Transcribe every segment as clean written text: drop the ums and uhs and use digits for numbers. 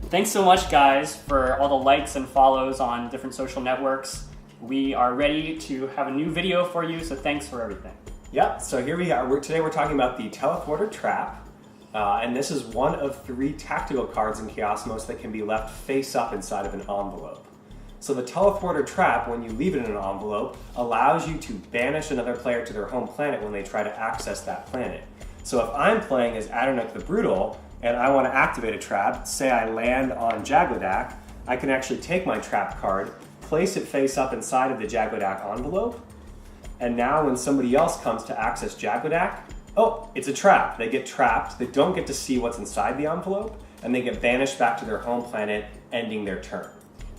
Thanks so much, guys, for all the likes and follows on different social networks. We are ready to have a new video for you, so thanks for everything. Yep, so here we are. Today we're talking about the Telethwarter Trap, and this is one of 3 tactical cards in Chaosmos that can be left face up inside of an envelope. So the Telethwarter Trap, when you leave it in an envelope, allows you to banish another player to their home planet when they try to access that planet. So if I'm playing as Adonuk the Brutal, and I want to activate a trap, say I land on Jagodak, I can actually take my trap card, place it face up inside of the Jagodak envelope, and now when somebody else comes to access Jagodak, oh, it's a trap. They get trapped, they don't get to see what's inside the envelope, and they get banished back to their home planet, ending their turn.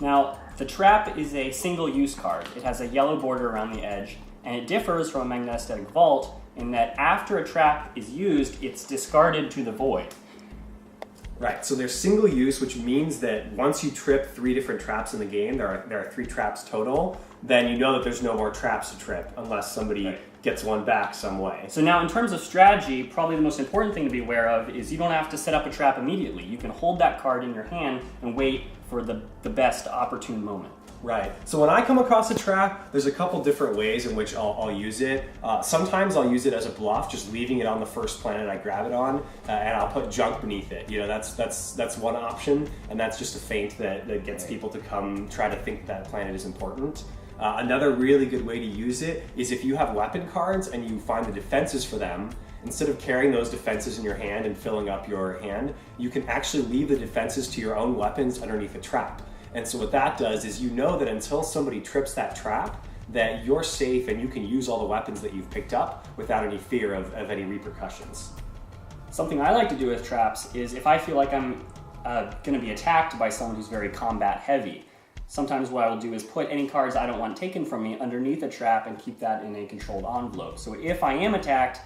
Now, the trap is a single-use card. It has a yellow border around the edge, and it differs from a magnetic vault in that after a trap is used, it's discarded to the void. Right, so they're single use, which means that once you trip 3 different traps in the game, there are 3 traps total, then you know that there's no more traps to trip unless somebody gets one back some way. So now in terms of strategy, probably the most important thing to be aware of is you don't have to set up a trap immediately. You can hold that card in your hand and wait for the best opportune moment. Right. So when I come across a trap, there's a couple different ways in which I'll use it. Sometimes I'll use it as a bluff, just leaving it on the first planet I grab it on, and I'll put junk beneath it. You know, that's one option, and that's just a feint that gets people to come try to think that planet is important. Another really good way to use it is if you have weapon cards and you find the defenses for them, instead of carrying those defenses in your hand and filling up your hand, you can actually leave the defenses to your own weapons underneath a trap. And so what that does is you know that until somebody trips that trap, that you're safe and you can use all the weapons that you've picked up without any fear of any repercussions. Something I like to do with traps is if I feel like I'm going to be attacked by someone who's very combat heavy, sometimes what I will do is put any cards I don't want taken from me underneath a trap and keep that in a controlled envelope. So if I am attacked,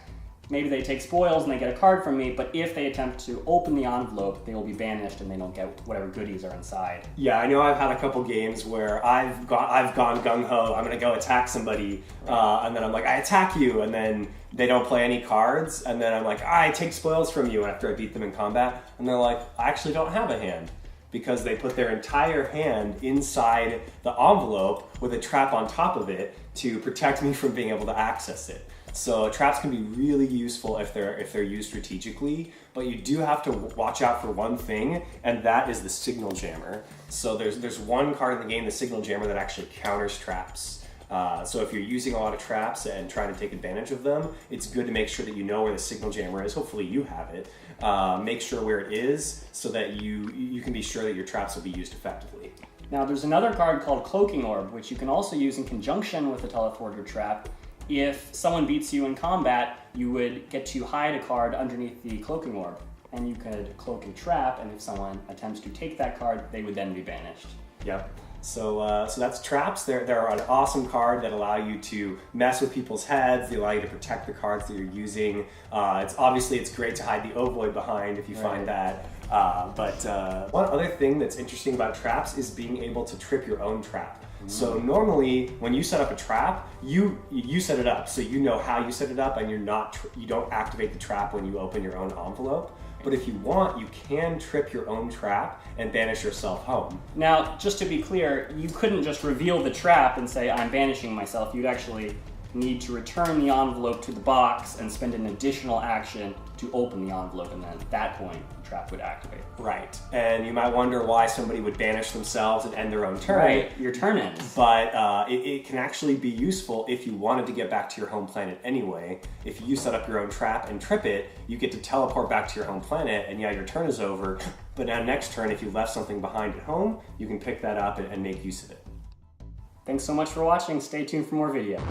maybe they take spoils and they get a card from me, but if they attempt to open the envelope, they will be banished and they don't get whatever goodies are inside. Yeah, I know I've had a couple games where I've gone gung-ho, I'm gonna go attack somebody, and then I'm like, I attack you, and then they don't play any cards, and then I'm like, I take spoils from you after I beat them in combat, and they're like, I actually don't have a hand, because they put their entire hand inside the envelope with a trap on top of it to protect me from being able to access it. So traps can be really useful if they're used strategically, but you do have to watch out for one thing, and that is the signal jammer. So there's one card in the game, the signal jammer, that actually counters traps. So if you're using a lot of traps and trying to take advantage of them, it's good to make sure that you know where the signal jammer is. Hopefully you have it. Make sure where it is so that you can be sure that your traps will be used effectively. Now there's another card called Cloaking Orb, which you can also use in conjunction with the Telethwarter Trap. If someone beats you in combat, you would get to hide a card underneath the Cloaking Orb, and you could cloak a trap, and if someone attempts to take that card, they would then be banished. Yep. So that's traps. They're an awesome card that allow you to mess with people's heads. They allow you to protect the cards that you're using. It's great to hide the ovoid behind if you find that. But one other thing that's interesting about traps is being able to trip your own trap. So normally, when you set up a trap, you set it up, so you know how you set it up, and you don't activate the trap when you open your own envelope. But if you want, you can trip your own trap and banish yourself home. Now, just to be clear, you couldn't just reveal the trap and say, I'm banishing myself. You'd actually need to return the envelope to the box and spend an additional action to open the envelope, and then at that point, the trap would activate. Right, and you might wonder why somebody would banish themselves and end their own turn. Right, your turn ends. But it can actually be useful if you wanted to get back to your home planet anyway. If you set up your own trap and trip it, you get to teleport back to your home planet, and yeah, your turn is over, but now next turn, if you left something behind at home, you can pick that up and make use of it. Thanks so much for watching. Stay tuned for more video.